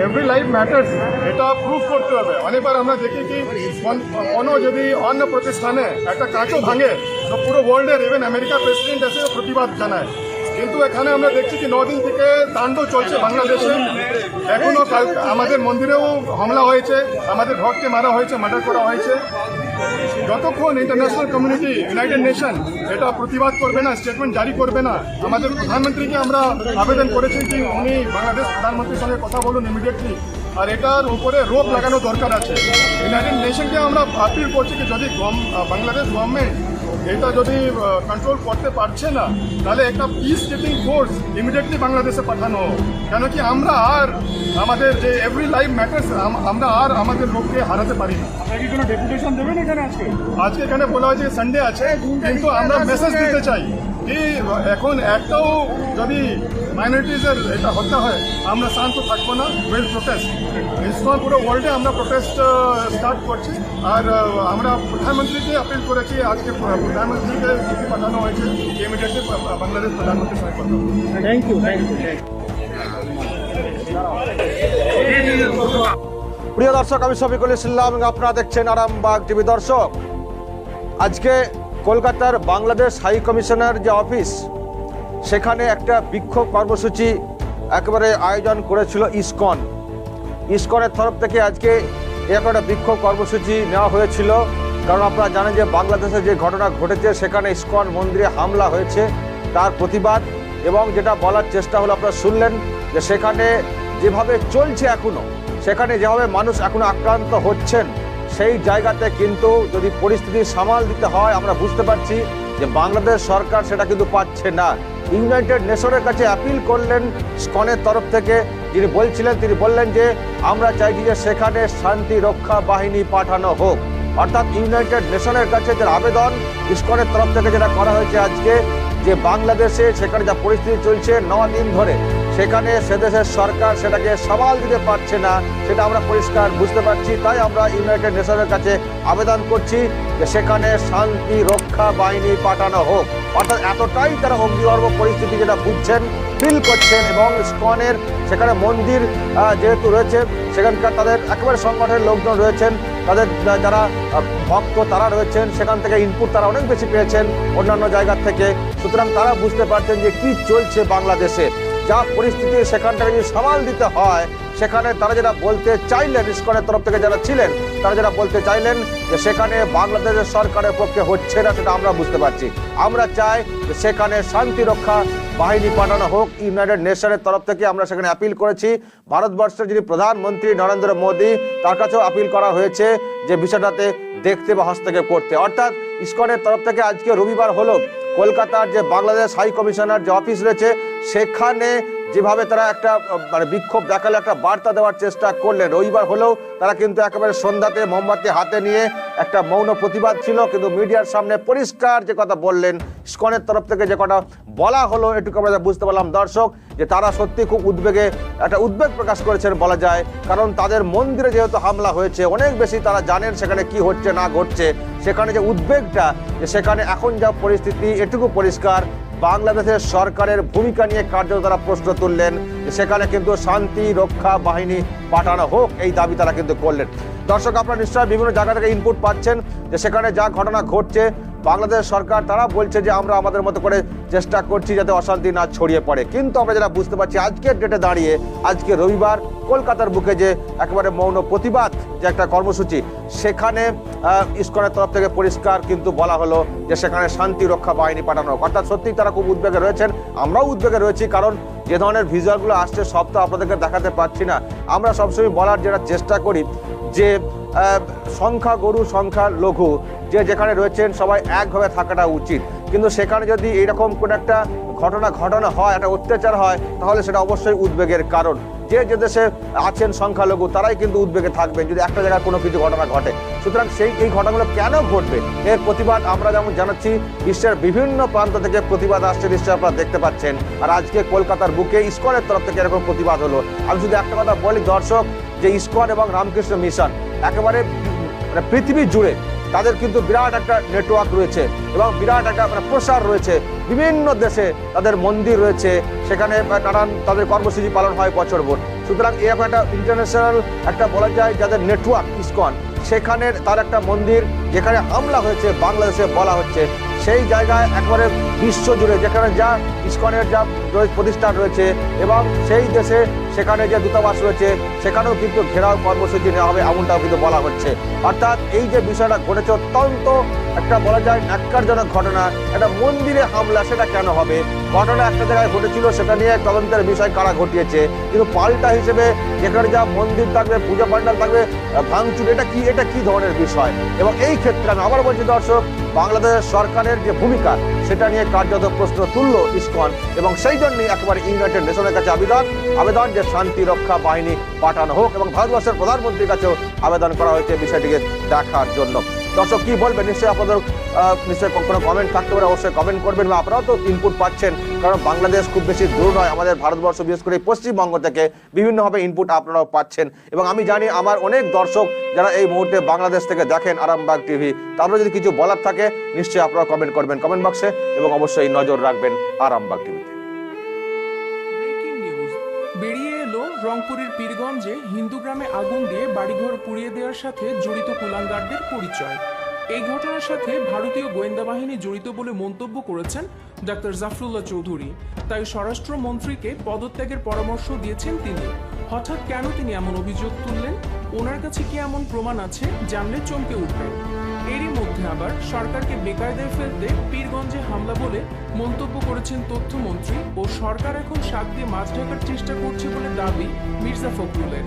Every life matters, এটা prove করতে হবে। অনেকবার আমরা দেখি কি কোনো যদি অন্য প্রতিষ্ঠানে একটা কাঁচও ভাঙে তো পুরো ওয়ার্ল্ডের ইভেন আমেরিকা প্রেসিডেন্ট এসে প্রতিবাদ জানায়, কিন্তু এখানে আমরা দেখছি কি 9 দিন থেকে তাণ্ডব চলছে বাংলাদেশে। এখনও আমাদের মন্দিরেও হামলা হয়েছে, আমাদের ভক্তকে মারা হয়েছে, মার্ডার করা হয়েছে। যতক্ষণ ইন্টারন্যাশনাল কমিউনিটি, ইউনাইটেড নেশন এটা প্রতিবাদ করবে না, স্টেটমেন্ট জারি করবে না, আমাদের প্রধানমন্ত্রীকে আমরা আবেদন করেছি কি উনি বাংলাদেশ প্রধানমন্ত্রীর সঙ্গে কথা বলুন ইমিডিয়েটলি, আর এটার উপরে রোক লাগানো দরকার আছে। ইউনাইটেড নেশনকে আমরা আপিল করছি কি যদি বাংলাদেশ গভর্নমেন্ট এটা যদি কন্ট্রোল করতে পারছে না তাহলে একটা পিস কিপিং ফোর্স ইমিডিয়েটলি বাংলাদেশে পাঠানো, কেন কি আমরা আর আমাদের যে এভরি লাইফ ম্যাটার্স আমরা আর আমাদের লোককে হারাতে পারি না। আপনারা কি কোনো ডেপুটেশন দেবেন এখানে আজকে এখানে বলা হয়েছে সানডে আছে, কিন্তু আমরা মেসেজ দিতে চাই কি এখন একটাও যদি মাইনরিটিজের এটা হতে হয় আমরা শান্ত থাকবো না, উইল প্রোটেস্ট। ইসকন পুরো ওয়ার্ল্ডে আমরা প্রোটেস্ট স্টার্ট করছি, আর আমরা প্রধানমন্ত্রীকে আপিল করেছি, আজকে প্রধানমন্ত্রীকে চিঠি পাঠানো হয়েছে ইমিডিয়েটলি বাংলাদেশ প্রধানমন্ত্রীর সঙ্গে কথা বলবো। Thank you. প্রিয় দর্শক, আমি শফিকুল ইসলাম এবং আপনারা দেখছেন আরামবাগ টিভি। দর্শক, আজকে কলকাতার বাংলাদেশ হাই কমিশনার যে অফিস, সেখানে একটা বিক্ষোভ কর্মসূচি একেবারে আয়োজন করেছিল ইসকনের তরফ থেকে। আজকে একটা বিক্ষোভ কর্মসূচি নেওয়া হয়েছিল, কারণ আপনারা জানেন যে বাংলাদেশে যে ঘটনা ঘটেছে সেখানে ইসকন মন্দিরে হামলা হয়েছে, তার প্রতিবাদ। এবং যেটা বলার চেষ্টা হলো, আপনারা শুনলেন যে সেখানে যেভাবে চলছে এখনো, সেখানে যেভাবে মানুষ এখনো আক্রান্ত হচ্ছেন, সেই জায়গাতে কিন্তু যদি পরিস্থিতি সামাল দিতে হয়, আমরা বুঝতে পারছি যে বাংলাদেশ সরকার সেটা কিন্তু পাচ্ছে না। ইউনাইটেড নেশনের কাছে অ্যাপিল করলেন ইসকনের তরফ থেকে, যিনি বললেন যে আমরা চাইছি যে সেখানে শান্তি রক্ষা বাহিনী পাঠানো হোক। অর্থাৎ ইউনাইটেড নেশনের কাছে যে আবেদন ইসকনের তরফ থেকে যেটা করা হয়েছে আজকে, যে বাংলাদেশে সেখানে যা পরিস্থিতি চলছে 9 দিন ধরে, সেখানে সে দেশের সরকার সেটাকে সামাল দিতে পারছে না, সেটা আমরা পরিষ্কার বুঝতে পারছি। তাই আমরা ইউনাইটেড নেশনের কাছে আবেদন করছি যে সেখানে শান্তি রক্ষা বাহিনী পাঠানো হোক। অর্থাৎ এতটাই তারা অগ্নিগর্ভ পরিস্থিতি যেটা বুঝছেন, ফিল করছেন। এবং ইসকনের সেখানে মন্দির যেহেতু রয়েছে, সেখানকার তাদের একেবারে সংগঠনের লোকজন রয়েছেন, তাদের যারা ভক্ত তারা রয়েছেন, সেখান থেকে ইনপুট তারা অনেক বেশি পেয়েছেন অন্যান্য জায়গার থেকে। সুতরাং তারা বুঝতে পারছেন যে কি চলছে বাংলাদেশে, যা পরিস্থিতি সেখানটাকে যদি সামাল দিতে হয়, সেখানে তারা যেটা বলতে চাইলেন, ইসকনের তরফ থেকে যারা ছিলেন তারা যেটা বলতে চাইলেন যে সেখানে বাংলাদেশের সরকারের পক্ষে হচ্ছে না, সেটা আমরা বুঝতে পারছি। আমরা চাই যে সেখানে শান্তি রক্ষা বাহিনী পাঠানো হোক। ইউনাইটেড নেশনের তরফ থেকে আমরা সেখানে অ্যাপিল করেছি। ভারতবর্ষের যিনি প্রধানমন্ত্রী নরেন্দ্র মোদী, তার কাছেও আপিল করা হয়েছে যে বিষয়টাতে দেখতে বা হস্তক্ষেপ করতে। অর্থাৎ ইসকনের তরফ থেকে আজকে রবিবার হলো কলকাতার যে বাংলাদেশ হাই কমিশনার যে অফিস রয়েছে, সেখানে যেভাবে তারা একটা বিক্ষোভ দেখালে, একটা বার্তা দেওয়ার চেষ্টা করলেন। রবিবার হলেও তারা কিন্তু একেবারে সন্ধ্যাতে মোমবাতি হাতে নিয়ে একটা মৌন প্রতিবাদ ছিল, কিন্তু মিডিয়ার সামনে পরিষ্কার যে কথা বললেন, ইসকনের তরফ থেকে যে কথা বলা হলো, এটুকু আমরা বুঝতে পারলাম দর্শক যে তারা সত্যি খুব একটা উদ্বেগ প্রকাশ করেছেন বলা যায়। কারণ তাদের মন্দিরে যেহেতু হামলা হয়েছে, অনেক বেশি তারা জানেন সেখানে কি হচ্ছে না ঘটছে, সেখানে যে উদ্বেগটা, যে সেখানে এখন যা পরিস্থিতি, এটুকু পরিষ্কার বাংলাদেশের সরকারের ভূমিকা নিয়ে কার্যত তারা প্রশ্ন তুললেন যে সেখানে কিন্তু শান্তি রক্ষা বাহিনী পাঠানো হোক, এই দাবি তারা কিন্তু করলেন। দর্শক, আপনারা নিশ্চয়ই বিভিন্ন জায়গা থেকে ইনপুট পাচ্ছেন যে সেখানে যা ঘটনা ঘটছে, বাংলাদেশ সরকার তারা বলছে যে আমরা আমাদের মতো করে চেষ্টা করছি যাতে অশান্তি না ছড়িয়ে পড়ে। কিন্তু আমরা যেটা বুঝতে পারছি আজকের ডেটে দাঁড়িয়ে, আজকে রবিবার, কলকাতার বুকে যে একেবারে মৌন প্রতিবাদ যে একটা কর্মসূচি, সেখানে ইসকনের তরফ থেকে পরিষ্কার কিন্তু বলা হলো যে সেখানে শান্তি রক্ষা বাহিনী পাঠানো হোক। অর্থাৎ সত্যিই তারা খুব উদ্বেগে রয়েছেন, আমরাও উদ্বেগে রয়েছি। কারণ যে ধরনের ভিজুয়ালগুলো আসছে সব তো আপনাদেরকে দেখাতে পারছি না। আমরা সবসময় বলার যেটা চেষ্টা করি যে সংখ্যা গরু সংখ্যা লঘু, যে যেখানে রয়েছেন সবাই একভাবে থাকাটা উচিত। কিন্তু সেখানে যদি এইরকম কোনো একটা ঘটনা ঘটানো হয়, একটা অত্যাচার হয়, তাহলে সেটা অবশ্যই উদ্বেগের কারণ। যে দেশে আছেন সংখ্যালঘু তারাই কিন্তু উদ্বেগে থাকবেন যদি একটা জায়গায় কোনো কিছু ঘটনা ঘটে। সুতরাং এই ঘটনাগুলো কেন ঘটবে, এর প্রতিবাদ আমরা যেমন জানাচ্ছি, বিশ্বের বিভিন্ন প্রান্ত থেকে প্রতিবাদ আসছে, নিশ্চয়ই আপনারা দেখতে পাচ্ছেন। আর আজকে কলকাতার বুকে ইসকনের তরফ থেকে এরকম প্রতিবাদ হলো। আমি শুধু একটা কথা বলি দর্শক, যে ইসকন এবং রামকৃষ্ণ মিশন একেবারে পৃথিবী জুড়ে তাদের কিন্তু বিরাট একটা নেটওয়ার্ক রয়েছে এবং বিরাট একটা প্রসার রয়েছে। বিভিন্ন দেশে তাদের মন্দির রয়েছে, সেখানে নানান তাদের কর্মসূচি পালন হয় বছর ভর। সুতরাং এরকম একটা ইন্টারন্যাশনাল একটা বলা যায় যাদের নেটওয়ার্ক ইসকন, সেখানে তার একটা মন্দির যেখানে হামলা হয়েছে বাংলাদেশে বলা হচ্ছে, সেই জায়গায় একবারে বিশ্বজুড়ে যেখানে যা ইসকনের যা প্রতিষ্ঠান রয়েছে এবং সেই দেশে সেখানে যে দূতাবাস রয়েছে সেখানেও কিন্তু ঘেরাও কর্মসূচি নেওয়া হবে এমনটাও কিন্তু বলা হচ্ছে। অর্থাৎ এই যে বিষয়টা ঘটেছে অত্যন্ত একটা বলা যায় ন্যাক্কারজনক ঘটনা, একটা মন্দিরে হামলা, সেটা কেন হবে? ঘটনা একটা জায়গায় ঘটেছিল, সেটা নিয়ে তদন্তের বিষয় কারা ঘটিয়েছে, কিন্তু পাল্টা হিসেবে যেখানে যা মন্দির থাকবে, পূজা পান্ডাল থাকবে, ভাঙচুর, এটা কি ধরনের বিষয়? এবং এই ক্ষেত্রে আমি আবার বলছি দর্শক, বাংলাদেশ সরকারের যে ভূমিকা সেটা নিয়ে কার্যত প্রশ্ন তুলল ইসকন, এবং সেই জন্যই একেবারে ইউনাইটেড নেশনের কাছে আবেদন যে শান্তি রক্ষা বাহিনী পাঠানো হোক, এবং ভারতবর্ষের প্রধানমন্ত্রীর কাছেও আবেদন করা হয়েছে বিষয়টিকে দেখার জন্য। দর্শক কি বলবেন? নিশ্চয়ই আপনাদের নিশ্চয়ই কোনো কমেন্ট থাকতে পারে, অবশ্যই কমেন্ট করবেন, বা আপনারাও তো ইনপুট পাচ্ছেন, কারণ বাংলাদেশ খুব বেশি দূর নয়, আমাদের ভারতবর্ষ বিশেষ করে পশ্চিমবঙ্গ থেকে বিভিন্নভাবে ইনপুট আপনারাও পাচ্ছেন। এবং আমি জানি আমার অনেক দর্শক যারা এই মুহূর্তে বাংলাদেশ থেকে দেখেন আরামবাগ টিভি, তারপরে যদি কিছু বলার থাকে নিশ্চয়ই আপনারা কমেন্ট করবেন কমেন্ট বক্সে, এবং অবশ্যই নজর রাখবেন আরামবাগ টিভিতে। ব্রেকিং নিউজ বেরিয়ে এলো রংপুরের পীরগঞ্জে হিন্দু গ্রামে আগুন দিয়ে বাড়িঘর পুড়িয়ে দেওয়ার সাথে জড়িত কুলাঙ্গারদের পরিচয়। এই ঘটনার সাথে ভারতীয় গোয়েন্দা বাহিনী জড়িত বলে মন্তব্য করেছেন ডাক্তার জাফরুল্লাহ চৌধুরী। তাই স্বরাষ্ট্রমন্ত্রীকে পদত্যাগের পরামর্শ দিয়েছেন তিনি। হঠাৎ কেন তিনি এমন অভিযোগ তুললেন? ওনার কাছে কি এমন প্রমাণ আছে জানলে চমকে উঠবেন। এরই মধ্যে আবার সরকারকে বেকায়দায় ফেলতে পীরগঞ্জে হামলা বলে মন্তব্য করেছেন তথ্যমন্ত্রী, ও সরকার এখন শাক দিয়ে মাছ ঢাকার চেষ্টা করছে বলে দাবি মির্জা ফখরুলের।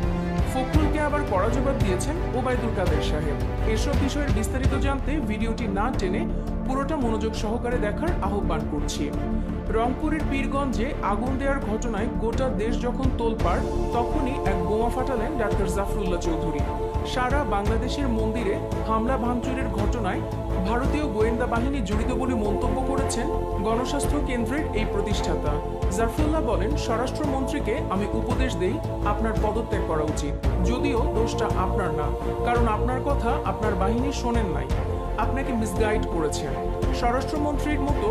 ফখরুলকে আবার কড়া জবাব দিয়েছেন ওবায়দুল কাদের সাহেব। এসব বিষয়ের বিস্তারিত জানতে ভিডিওটি না টেনে পুরোটা মনোযোগ সহকারে দেখার আহ্বান করছি। রংপুরের পীরগঞ্জে আগুন দেওয়ার ঘটনায় গোটা দেশ যখন তোলপাড়, তখনই এক বোমা ফাটালেন ডাক্তার জাফরুল্লাহ চৌধুরী। সারা বাংলাদেশের মন্দিরে হামলা ভাঙচুরের ঘটনায় ভারতীয় গোয়েন্দা বাহিনী জড়িত বলে মন্তব্য করেছেন গণস্বাস্থ্য কেন্দ্রের এই প্রতিষ্ঠাতা। জাফরুল্লাহ বলেন, স্বরাষ্ট্রমন্ত্রীকে আমি উপদেশ দেই আপনার পদত্যাগ করা উচিত, যদিও দোষটা আপনার না, কারণ আপনার কথা আপনার বাহিনী শোনেন নাই, আপনাকে মিসগাইড করেছেন। স্বরাষ্ট্রমন্ত্রীর মতো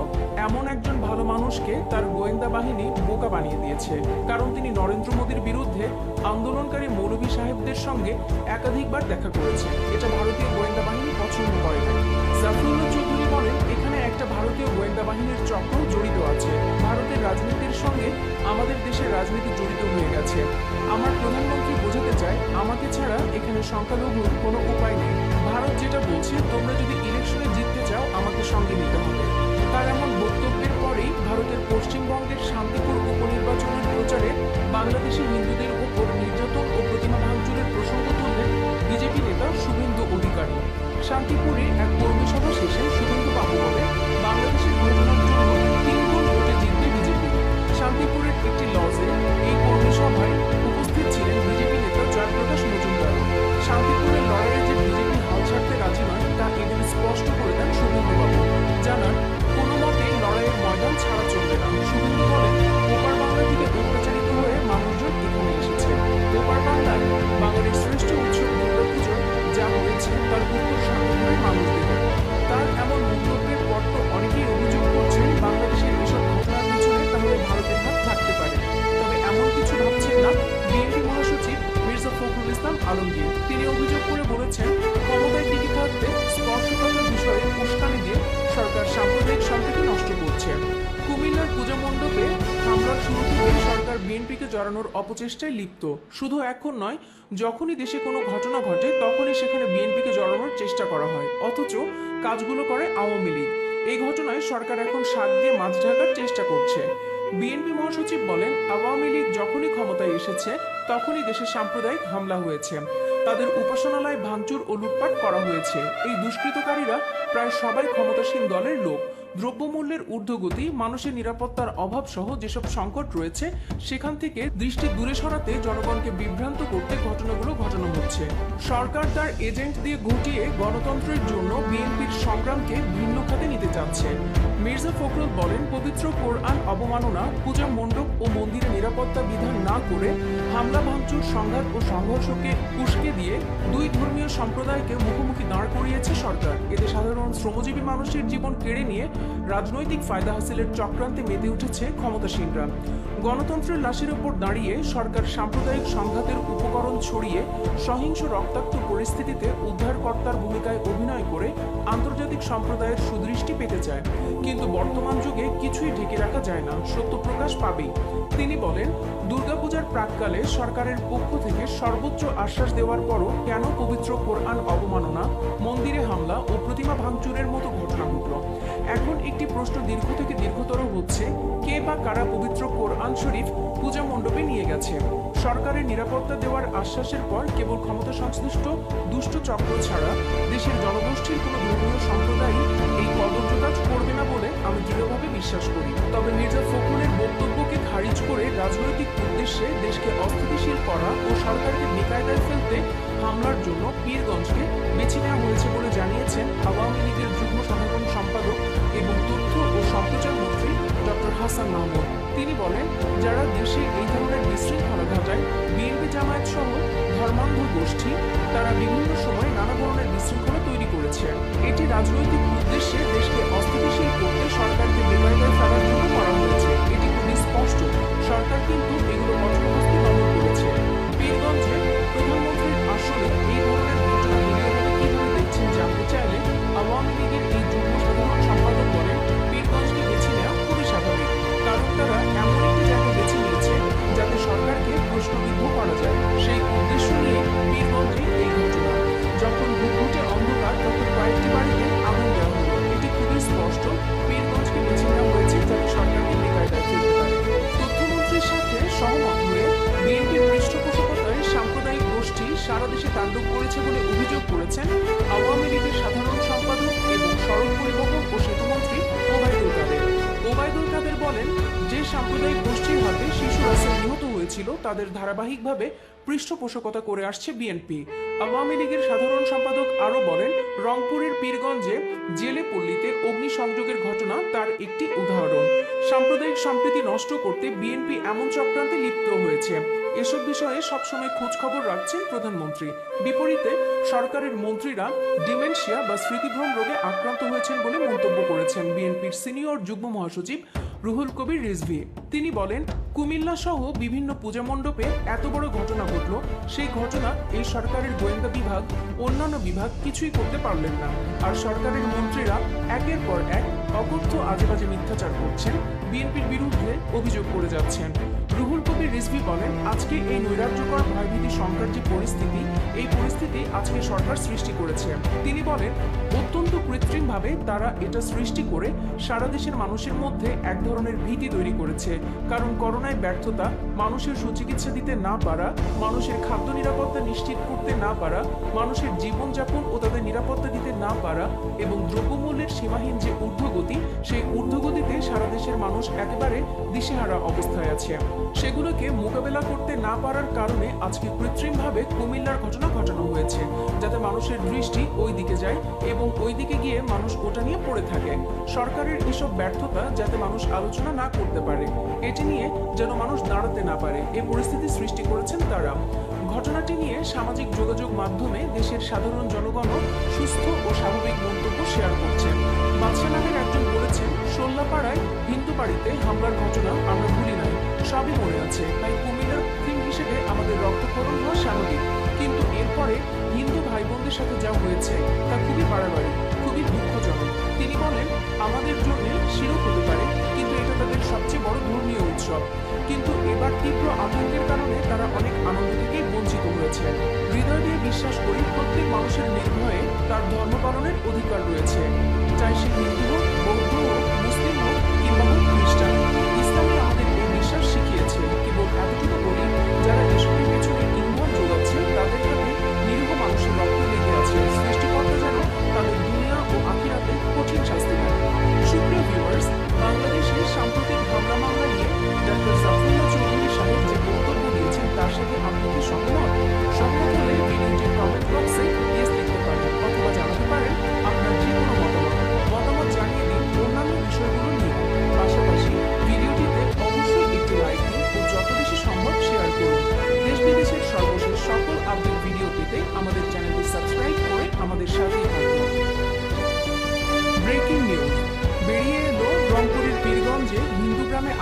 এমন একজন ভালো মানুষকে তার গোয়েন্দা বাহিনী বোকা বানিয়ে দিয়েছে, কারণ তিনি নরেন্দ্র মোদীর বিরুদ্ধে আন্দোলনকারী মৌলভী সাহেবদের সঙ্গে একাধিকবার দেখা করেছে। এটা ভারতীয় গোয়েন্দা বাহিনী পছন্দ করে না। জাফরুল্লাহ চৌধুরী বলেন, এখানে একটা ভারতীয় গোয়েন্দা বাহিনীর চক্র জড়িত আছে। ভারতের রাজনীতির সঙ্গে আমাদের দেশের রাজনীতি জড়িত হয়ে গেছে। আমার প্রধানমন্ত্রী বোঝাতে চায়, আমাকে ছাড়া এখানে সংখ্যালঘুর কোনো উপায় নেই। ভারত যেটা বলছে, তোমরা যদি ইলেকশনে জিততে চাও আমাকে সঙ্গে নিতে হবে। তার এমন বক্তব্যের পরেই ভারতের পশ্চিমবঙ্গের শান্তিপুর উপনির্বাচনের প্রচারে বাংলাদেশি হিন্দুদের উপর নির্যাতন ও প্রতিমা ভাঙচুরের প্রসঙ্গ তুললেন বিজেপি নেতা শুভেন্দু অধিকারী। শান্তিপুরে এক কর্মী সভা শেষে শুভেন্দু বাবু বলেন, বাংলাদেশের ঘটনার জন্য 3 গুণ ভোটে জিতবে বিজেপি। শান্তিপুরের একটি লজে এই কর্মী সভায় উপস্থিত ছিলেন বিজেপি নেতা জয়প্রকাশ মজুমদার। শান্তিপুরের লড়াইয়ে যে বিজেপি হাল ছাড়তে রাজি নয় তা এদিন স্পষ্ট করে দেন শুভেন্দু বাবু। জানান, কোনো মতেই লড়াইয়ের ময়দান ছাড়া চলবে না। শুভেন্দু বলেন, ওপার বাংলা থেকে অত্যাচারিত হয়ে মানুষজন এখানে এসেছে। ওপার বাংলায় বাঙালির শ্রেষ্ঠ উৎসব দুর্গাপুজো যা হয়েছে তার উত্তর শান্তিপুরের মানুষ দেবে। তার এমন মন্তব্যের পর তো অনেকেই অভিযোগ করছেন, বাংলাদেশের এসব ঘটনার পিছনে তাহলে ভারতের হাত থাকতে পারে। তবে এমন কিছু ভাবছেন না বিএনপি মহাসচিব মির্জা ফখরুল ইসলাম আলমগীর। তিনি অভিযোগ করে বলেছেন, ক্ষমতায় টিকে থাকতে স্পর্শকাতর বিষয়ে উস্কানি দিয়ে সরকার সাম্প্রদায়িক সম্প্রীতি নষ্ট করছে। কুমিল্লার পূজা মণ্ডপে হামলার শুরু থেকে সরকার বিএনপিকে জড়ানোর অপচেষ্টায় লিপ্ত। শুধু এখন নয়, যখনই দেশে কোনো ঘটনা ঘটে তখনই সেখানে বিএনপিকে জড়ানোর চেষ্টা করা হয়, অথচ কাজগুলো করে আওয়ামী লীগ। এই ঘটনায় সরকার এখন শাক দিয়ে মাছ ঢাকার চেষ্টা করছে। বিএনপি মহাসচিব বলেন, আওয়ামী লীগ যখনই ক্ষমতায় এসেছে তখনই দেশে সাম্প্রদায়িক হামলা হয়েছে, তাদের উপাসনালয় ভাঙচুর ও লুটপাট করা হয়েছে। এই দুষ্কৃতকারীরা প্রায় সবাই ক্ষমতাসীন দলের লোক। দ্রব্যমূল্যের ঊর্ধ্বগতি, মানুষের নিরাপত্তার অভাব সহ যেসব সংকট রয়েছে সেখান থেকে দৃষ্টি দূরে সরাতে জনগণকে বিভ্রান্ত করতে ঘটনাগুলো ঘটানো হচ্ছে। সরকার তার এজেন্ট দিয়ে ঘটিয়ে গণতন্ত্রের জন্য বিএনপির সংগ্রামকে ভিন্ন খাতে নিতে চাচ্ছে। মির্জা ফখরুল বলেন, পবিত্র কোরআন অবমাননা, পূজা মণ্ডপ ও মন্দিরে নিরাপত্তা বিধান না করে হামলা ভাঙচুর, সংঘাত ও সংঘর্ষকে উস্কে দিয়ে দুই ধর্মীয় সম্প্রদায়কে মুখোমুখি দাঁড় করিয়েছে সরকার। এতে সাধারণ শ্রমজীবী মানুষের জীবন কেড়ে নিয়ে রাজনৈতিক ফায়দা হাসিলের চক্রান্তে মেতে উঠেছে ক্ষমতাসীনরা। গণতন্ত্রের লাশের ওপর দাঁড়িয়ে সরকার সাম্প্রদায়িক সংঘাতের উপকরণ ছড়িয়ে সহিংস রক্তাক্ত পরিস্থিতিতে উদ্ধারকর্তার ভূমিকায় অভিনয় করে আন্তর্জাতিক সম্প্রদায়ের সুদৃষ্টি পেতে চায়। কিন্তু বর্তমান যুগে কিছুই ঢেকে রাখা যায় না, সত্য প্রকাশ পাবেই। তিনি বলেন, দুর্গাপূজার প্রাক্কালে সরকারের পক্ষ থেকে সর্বোচ্চ আশ্বাস দেওয়ার পরও কেন পবিত্র কোরআন অবমাননা, মন্দিরে হামলা ও প্রতিমা ভাঙচুরের মতো ঘটনা ঘটল? এখন একটি প্রশ্ন দীর্ঘ থেকে দীর্ঘতর হচ্ছে, কে বা কারা পবিত্র কোরআন শরীফ পূজা মণ্ডপে নিয়ে গেছে? সরকারের নিরাপত্তা দেওয়ার আশ্বাসের পর কেবল ক্ষমতা সংশ্লিষ্ট দুষ্ট চক্র ছাড়া দেশের জনগোষ্ঠীর কোনো ধর্মীয় সম্প্রদায়ই এই কদর্য কাজ করবে না বলে আমি দৃঢ়ভাবে বিশ্বাস করি। তবে মির্জা ফখরুলের বক্তব্যকে খারিজ করে রাজনৈতিক উদ্দেশ্যে দেশকে অস্থিতিশীল করা ও সরকারকে বেকায়দায় ফেলতে হামলার জন্য পীরগঞ্জকে বেছে নেওয়া হয়েছে বলে জানিয়েছেন আওয়ামী লীগের যুগ্ম সাধারণ সম্পাদক এবং তথ্য ও সম্প্রচার মন্ত্রী ডক্টর হাসান মাহমুদ। তিনি বলেন, যারা দেশে এই ধরনের বিশৃঙ্খলা ঘটায়, বিএনপি জামায়াত সহ ধর্মান্ধ গোষ্ঠী, তারা বিভিন্ন সময় নানা ধরনের বিশৃঙ্খলা তৈরি করেছে। এটি রাজনৈতিক উদ্দেশ্যে দেশকে অস্থিতিশীল করতে সরকারকে বেকায়দায় ফেলার জন্য করা হয়েছে। এটি খুবই স্পষ্ট। সরকার কিন্তু এগুলো কঠোরহস্তে দমন করেছে। পীরগঞ্জে প্রধানমন্ত্রীর আসলে এই ধরনের ঘটনা দলীয়ভাবে কিভাবে দেখছেন জানতে চাইলে আওয়ামী লীগের এই যুগ্ম সাধারণ সম্পাদক বলেন, পীরগঞ্জকে বেছে নেওয়া খুবই স্বাভাবিক, কারণ তারা এমন একটি জায়গা বেছে নিয়েছে যাতে সরকারকে প্রশ্নবিদ্ধ করা যায়। সেই উদ্দেশ্য নিয়ে পীরগঞ্জে এই ঘটনা। যখন ঘুটঘুটে অন্ধকার, তখন কয়েকটি বাড়িতে আগুন দেওয়া হলো। এটি খুবই স্পষ্ট, পীরগঞ্জকে বেছে নেওয়া হয়েছে যাতে সরকারকে বেকায়দায় ফেলতে পারে। তথ্যমন্ত্রীর সাথে সহমত হয়ে বিএনপির পৃষ্ঠপোষকতায় সাম্প্রদায়িক গোষ্ঠী সারা দেশে তাণ্ডব করেছে বলে অভিযোগ করেছেন আওয়ামী লীগের সাধারণ সম্পাদক এবং সড়ক পরিবহন ও সেতুমন্ত্রী ওবায়দুল কাদের। ওবায়দুল কাদের বলেন, যে সাম্প্রদায়িক গোষ্ঠীর হাতে শিশু রাসেল নিহত হয়েছিল, তাদের ধারাবাহিকভাবে পৃষ্ঠপোষকতা করে আসছে বিএনপি। আওয়ামী লীগের সাধারণ সম্পাদক আরও বলেন, রংপুরের পীরগঞ্জে জেলে পল্লীতে অগ্নিসংযোগের ঘটনা তার একটি উদাহরণ। সাম্প্রদায়িক সম্প্রীতি নষ্ট করতে বিএনপি এমন চক্রান্তে লিপ্ত হয়েছে। এসব বিষয়ে সবসময় খোঁজ খবর রাখছেন প্রধানমন্ত্রী। বিপরীতে সরকারের মন্ত্রীরা ডিমেনশিয়া বা স্মৃতিভ্রম রোগে আক্রান্ত হয়েছেন বলে মন্তব্য করেছেন বিএনপির সিনিয়র যুগ্ম মহাসচিব রুহুল কবির রিজভী। তিনি বলেন, কুমিল্লা সহ বিভিন্ন পূজা মণ্ডপে এত বড় ঘটনা ঘটল, সেই ঘটনা এই সরকারের গোয়েন্দা বিভাগ, অন্যান্য বিভাগ কিছুই করতে পারলেন না। আর সরকারের মন্ত্রীরা একের পর এক অকথ্য আজেবাজে মিথ্যাচার করছেন, বিএনপির বিরুদ্ধে অভিযোগ করে যাচ্ছেন। রুহুল কবির রিজভী বলেন, আজকে এই নৈরাজ্যকর ভয়ভীতি সংকট যে পরিস্থিতি, এই পরিস্থিতি আজকে সরকার সৃষ্টি করেছে। তিনি বলেন, অত্যন্ত কৃত্রিমভাবে তারা এটা সৃষ্টি করে সারা দেশের মানুষের মধ্যে এক ধরনের ভীতি তৈরি করেছে। কারণ করোনায় ব্যর্থতা, মানুষের সুচিকিৎসা দিতে না পারা, মানুষের খাদ্য নিরাপত্তা নিশ্চিত করতে না পারা, মানুষের জীবনযাপন ও তাদের নিরাপত্তা দিতে না পারা এবং দ্রব্যমূল্যের সীমাহীন যে ঊর্ধ্বগতি, সেই ঊর্ধ্বগতিতে সারা দেশের মানুষ একেবারে দিশেহারা অবস্থায় আছে। সেগুলোকে মোকাবেলা করতে না পারার কারণে আজকে কৃত্রিমভাবে কুমিল্লার ঘটনা ঘটানো হয়েছে, যাতে মানুষের দৃষ্টি ওই দিকে যায় এবং ওই দিকে গিয়ে মানুষ ওটা নিয়ে পড়ে থাকে। সরকারের এসব ব্যর্থতা যাতে মানুষ আলোচনা না করতে পারে, এটি নিয়ে যেন মানুষ দাঁড়াতে না পারে, এই পরিস্থিতি সৃষ্টি করেছেন তারা। ঘটনাটি নিয়ে সামাজিক যোগাযোগ মাধ্যমে দেশের সাধারণ জনগণও সুস্থ ও স্বাভাবিক মন্তব্য শেয়ার করছেন। বাদশা নামের একজন বলেছেন, সোল্লাপাড়ায় হিন্দু বাড়িতে হামলার ঘটনা আমরা ভুলি নাই, সবই মনে আছে, তাই কুমিল্লার থিম হিসেবে আমাদের রক্তক্ষরণ হওয়া স্বাভাবিক। কিন্তু এরপরে হিন্দু ভাই বোনদের সাথে যা হয়েছে তা খুবই বাড়াবাড়ি, খুবই দুঃখজনক। তিনি বলেন, আমাদের জন্য শিরক হতে পারে, কিন্তু এটা তাদের সবচেয়ে বড় ধর্মীয় উৎসব। কিন্তু এবার তীব্র আতঙ্কের কারণে তারা অনেক আনন্দ থেকেই বঞ্চিত হয়েছে। হৃদয় দিয়ে বিশ্বাস করি, প্রত্যেক মানুষের নির্ভয়ে তার ধর্ম পালনের অধিকার রয়েছে, চাই সে হিন্দু হোক, বৌদ্ধ হোক, মুসলিম হোক কিংবা হোক খ্রিস্টান। ইসলামে আমাদের এই বিশ্বাস শিখিয়েছে। কেবল এতটুকু বলি, যারা এসবের পেছনে ইন্ধন যোগাচ্ছে, তাদের হাতে নিরীহ মানুষের রক্ত লেগে আছে। সৃষ্টিকর্তা যেন তাদের দুনিয়া ও আখিরাতে কঠিন শাস্তি দেন। সুপ্রিয় ভিউয়ার্স, বাংলাদেশের সাম্প্রতিক হামলা মামলা নিয়ে ডক্টর জাফরুল্লাহ চৌধুরী সাহেব যে বক্তব্য দিয়েছেন, তার সাথে আপনি কি সহমত? সহমত হলে ভিডিওটির কমেন্ট বক্সে ইয়েস লিখতে পারেন অথবা জানাতে পারেন আপনার যে কোনো মতামত জানিয়ে দিন অন্যান্য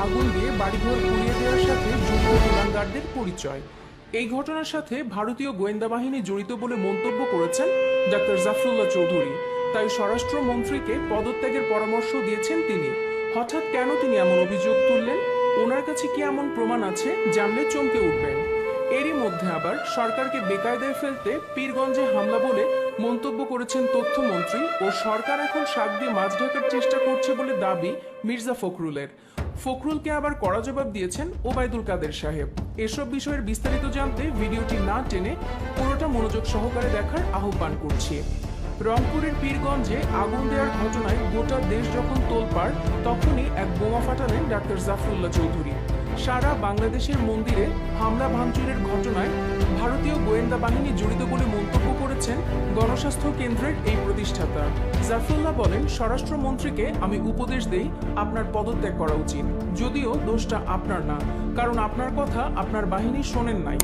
আগুন দিয়ে বাড়িঘর পুড়িয়ে দেওয়ার সাথে জড়িত কুলাঙ্গারদের পরিচয়। এই ঘটনার সাথে ভারতীয় গোয়েন্দা বাহিনী জড়িত বলে মন্তব্য করেছেন ডক্টর জাফরুল্লাহ চৌধুরী। তাই স্বরাষ্ট্রমন্ত্রীকে পদত্যাগের পরামর্শ দিয়েছেন তিনি। হঠাৎ কেন তিনি এমন অভিযোগ তুললেন? ওনার কাছে কি এমন প্রমাণ আছে জানলে চমকে উঠবেন। এরই মধ্যে আবার সরকারকে বেকায়দায় ফেলতে পীরগঞ্জে হামলা বলে মন্তব্য করেছেন তথ্যমন্ত্রী ও সরকার এখন শাক দিয়ে মাছ ঢাকার চেষ্টা করছে বলে দাবি মির্জা ফখরুলের। ফখরুলকে আবার কড়া জবাব দিয়েছেন ওবায়দুল কাদের সাহেব। এসব বিষয়ের বিস্তারিত জানতে ভিডিওটি না টেনে পুরোটা মনোযোগ সহকারে দেখার আহ্বান করছি। রংপুরের পীরগঞ্জে আগুন দেওয়ার ঘটনায় গোটা দেশ যখন তোলপাড়, তখনই এক বোমা ফাটালেন ডাক্তার জাফরুল্লাহ চৌধুরী। সারা বাংলাদেশের মন্দিরে হামলা ভাঙচুরের ঘটনায় ভারতীয় গোয়েন্দা বাহিনী জড়িত বলে মন্তব্য করেছেন গণস্বাস্থ্য কেন্দ্রের এই প্রতিষ্ঠাতা। জাফরুল্লাহ বলেন, স্বরাষ্ট্রমন্ত্রীকে আমি উপদেশ দেই আপনার পদত্যাগ করা উচিত, যদিও দোষটা আপনার না, কারণ আপনার কথা আপনার বাহিনী শোনেন নাই,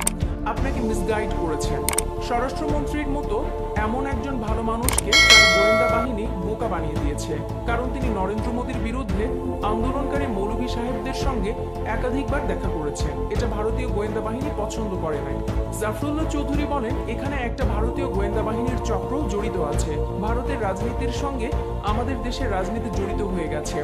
আপনাকে মিসগাইড করেছেন। স্বরাষ্ট্রমন্ত্রীর মতো এমন একজন ভালো মানুষকে তার গোয়েন্দা বাহিনী বোকা বানিয়ে দিয়েছে, কারণ তিনি নরেন্দ্র মোদীর বিরুদ্ধে আন্দোলনকারী মৌলভী সাহেবদের সঙ্গে একাধিকবার দেখা করেছেন। এটা ভারতীয় গোয়েন্দা বাহিনী পছন্দ করে নাই। জাফরুল্লাহ চৌধুরী বলেন, এখানে একটা ভারতীয় গোয়েন্দা বাহিনীর চক্র জড়িত আছে। ভারতের রাজনীতির সঙ্গে আমাদের দেশের রাজনীতি জড়িত হয়ে গেছে।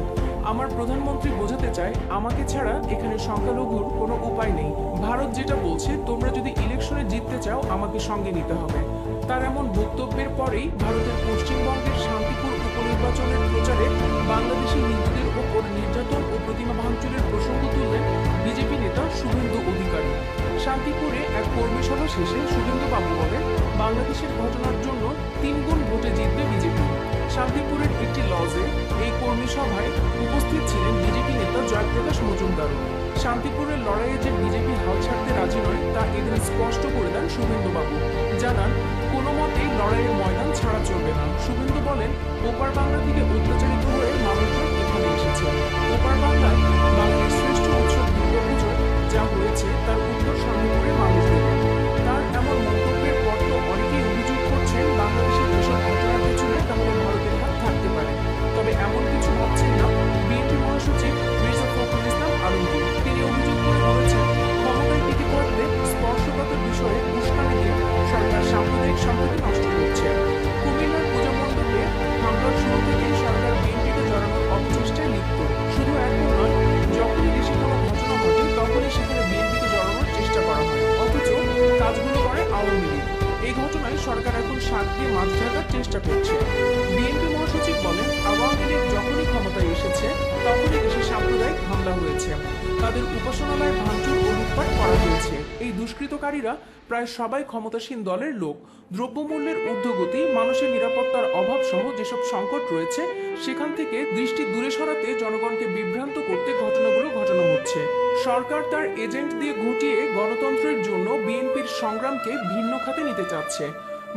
আমার প্রধানমন্ত্রী বোঝাতে চায়, আমাকে ছাড়া এখানে সংখ্যালঘুর কোনো উপায় নেই। ভারত যেটা বলছে, তোমরা যদি ইলেকশনে জিততে চাও আমাকে সঙ্গে নিতে হবে। তার এমন বক্তব্যের পরেই ভারতের পশ্চিমবঙ্গের শান্তিপুর উপনির্বাচনের প্রচারে বাংলাদেশি হিন্দুদের ওপর নির্যাতন ও প্রতিমা ভাঙচুরের প্রসঙ্গ তুললেন বিজেপি নেতা শুভেন্দু অধিকারী। শান্তিপুরে এক কর্মী সভা শেষে শুভেন্দু বাবু বলেন, বাংলাদেশের ঘটনার জন্য 3 গুণ ভোটে জিতবে বিজেপি। শান্তিপুরের একটি লজে এই কর্মী সভায় উপস্থিত ছিলেন বিজেপি নেতা জয়প্রকাশ মজুমদারও। শান্তিপুরের লড়াইয়ে যে বিজেপি হাল ছাড়তে রাজি নয় তা এদিন স্পষ্ট করে দেন শুভেন্দু বাবু। জানান, কোনো মতেই লড়াইয়ের ময়দান ছাড়া চলবে না। শুভেন্দু বলেন, ওপার বাংলা থেকে অত্যাচারিত হয়ে মানুষজন এখানে এসেছে। ওপার বাংলায় বাঙালির শ্রেষ্ঠ উৎসব দুর্গাপুজোয় যা হয়েছে তার উত্তর শান্তিপুরের মানুষ দেবে। তার এমন মন্তব্যের পর তো অনেকেই অভিযোগ করছেন, বাংলাদেশের এসব ঘটনার পেছনে তাহলে ভারতের হাত থাকতে পারে। তবে এমন কিছু ভাবছেন না বিএনপি মহাসচিব মির্জা ফখরুল ইসলাম আলমগীর। তিনি অভিযোগ করে বলেছেন, ক্ষমতায় টিকে থাকতে স্পর্শকাতর বিষয়ে উস্কানি দিয়ে সরকার সাম্প্রদায়িক সম্প্রীতি নষ্ট করছে। কুমিল্লার পূজা মণ্ডপে হামলার শুরু থেকেই সরকার বিএনপিকে জড়ানোর অপচেষ্টায় লিপ্ত। শুধু এখন নয়, যখনই দেশে কোনো ঘটনা ঘটে তখনই সেখানে বিএনপিকে জড়ানোর চেষ্টা করা হয়, অথচ কাজগুলো করে আওয়ামী লীগ। এই ঘটনায় সরকার এখন শাক দিয়ে মাছ ঢাকার চেষ্টা করছে। বিএনপি মহাসচিব বলেন, আওয়ামী লীগ যখনই ক্ষমতায় এসেছে তখনই দেশে সাম্প্রদায়িক হামলা হয়েছে, তাদের উপাসনালয় ভাঙচুর ও লুটপাট করা হয়েছে। এই দুষ্কৃতকারীরা প্রায় সবাই ক্ষমতাসীন দলের লোক। দ্রব্যমূল্যের ঊর্ধ্বগতি, মানুষের নিরাপত্তার অভাব সহ যেসব সংকট রয়েছে সেখান থেকে দৃষ্টি দূরে সরাতে জনগণকে বিভ্রান্ত করতে ঘটনাগুলো ঘটানো হচ্ছে। সরকার তার এজেন্ট দিয়ে ঘটিয়ে গণতন্ত্রের জন্য বিএনপির সংগ্রামকে ভিন্ন খাতে নিতে চাচ্ছে।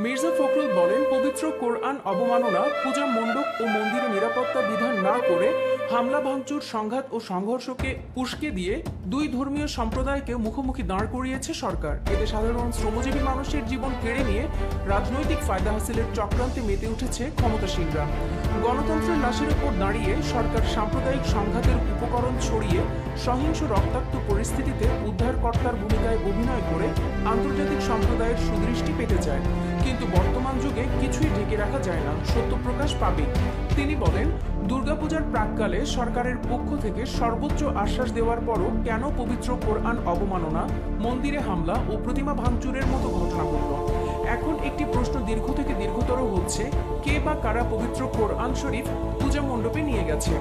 মির্জা ফখরুল বলেন, পবিত্র কোরআন অবমাননা, পূজা মণ্ডপ ও মন্দিরে নিরাপত্তা বিধান না করে হামলা ভাঙচুর, সংঘাত ও সংঘর্ষকে উস্কে দিয়ে 2 ধর্মীয় সম্প্রদায়কে মুখোমুখি দাঁড় করিয়েছে সরকার। এতে সাধারণ শ্রমজীবী মানুষের জীবন কেড়ে নিয়ে রাজনৈতিক ফায়দা হাসিলের চক্রান্তে মেতে উঠেছে ক্ষমতাসীনরা। গণতন্ত্রের লাশের উপর দাঁড়িয়ে সরকার সাম্প্রদায়িক সংঘাতের উপকরণ ছড়িয়ে সহিংস রক্তাক্ত পরিস্থিতিতে উদ্ধারকর্তার ভূমিকায় অভিনয় করে আন্তর্জাতিক সম্প্রদায়ের সুদৃষ্টি পেতে চায়। কিন্তু বর্তমান যুগে কিছুই ঢেকে রাখা যায় না, সত্য প্রকাশ পাবে। তিনি বলেন, দুর্গাপূজার প্রাক্কালে সরকারের পক্ষ থেকে সর্বোচ্চ আশ্বাস দেওয়ার পরও কেন পবিত্র কোরআন অবমাননা, মন্দিরে হামলা ও প্রতিমা ভাঙচুরের মতো ঘটনা ঘটল? এখন একটি প্রশ্ন দীর্ঘ থেকে দীর্ঘতর হচ্ছে, কে বা কারা পবিত্র কোরআন শরীফ পূজা মণ্ডপে নিয়ে গেছে?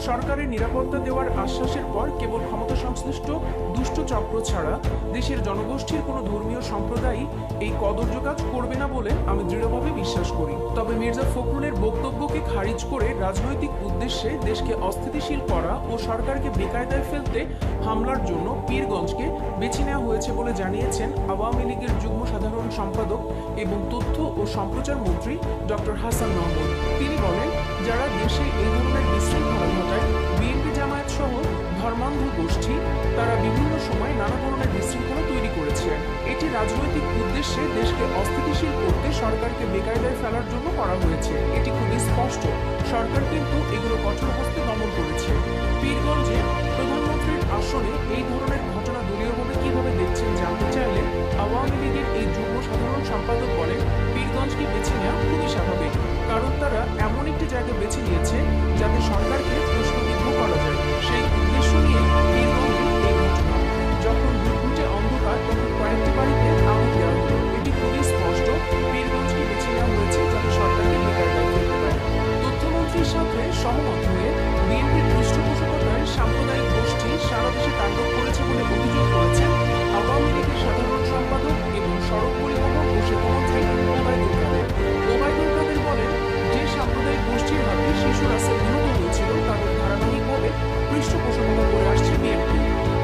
সরকারের নিরাপত্তা দেওয়ার আশ্বাসের পর কেবল ক্ষমতা সংশ্লিষ্ট দুষ্ট চক্র ছাড়া দেশের জনগোষ্ঠীর কোনো ধর্মীয় সম্প্রদায়ই এই কদর্য কাজ করবে না বলে আমি দৃঢ়ভাবে বিশ্বাস করি। তবে মির্জা ফখরুলের বক্তব্যকে খারিজ করে রাজনৈতিক উদ্দেশ্যে দেশকে অস্থিতিশীল করা ও সরকারকে বেকায়দায় ফেলতে হামলার জন্য পীরগঞ্জকে বেছে নেওয়া হয়েছে বলে জানিয়েছেন আওয়ামী লীগের যুগ্ম সাধারণ সম্পাদক এবং তথ্য ও সম্প্রচার মন্ত্রী ডক্টর হাসান মাহমুদ। তিনি বলেন, যারা দেশে এই ধরনের বিশৃঙ্খলা ঘটায়, বিএনপি জামায়াত সহ ধর্মান্ধ গোষ্ঠী, তারা বিভিন্ন সময় নানা ধরনের বিশৃঙ্খলা তৈরি করেছে। এটি রাজনৈতিক উদ্দেশ্যে দেশকে অস্থিতিশীল করতে সরকারকে বেকায়দায় ফেলার জন্য করা হয়েছে। এটি খুবই স্পষ্ট। সরকার কিন্তু এগুলো কঠোর হস্তে দমন করেছে। পীরগঞ্জে প্রধানমন্ত্রীর আসনে এই ধরনের ঘটনা দলীয়ভাবে কিভাবে দেখছেন জানতে চাইলে আওয়ামী লীগের এই যুগ্ম সাধারণ সম্পাদক বলেন, পীরগঞ্জকে বেছে নেওয়া খুবই স্বাভাবিক, কারণ তারা এমন একটি জায়গা বেছে নিয়েছে যাতে সরকারকে প্রশ্নবিদ্ধ করা যায়। সেই উদ্দেশ্য নিয়ে পীরগঞ্জে এই ঘটনা। যখন ঘুটঘুটে অন্ধকার, তখন কয়েকটি বাড়িতে আগুন দেওয়া হলো। এটি খুবই স্পষ্ট, পীরগঞ্জকে বেছে নেওয়া হয়েছে যাতে সরকারকে বেকায়দায় ফেলতে পারে। তথ্যমন্ত্রীর সাথে সহমত হয়ে বিএনপির পৃষ্ঠপোষকতায় সাম্প্রদায়িক গোষ্ঠী সারা দেশে তাণ্ডব করেছে বলে অভিযোগ করেছেন আওয়ামী লীগের সাধারণ সম্পাদক এবং সড়ক পরিবহন ও সেতুমন্ত্রী ওবায়দুল কাদের। ওবায়দুল কাদের বলেন, যে সাম্প্রদায়িক গোষ্ঠীর হাতে শিশু রাসেল নিহত হয়েছিল তাদের ধারাবাহিকভাবে পৃষ্ঠপোষকতা করে আসছে বিএনপি।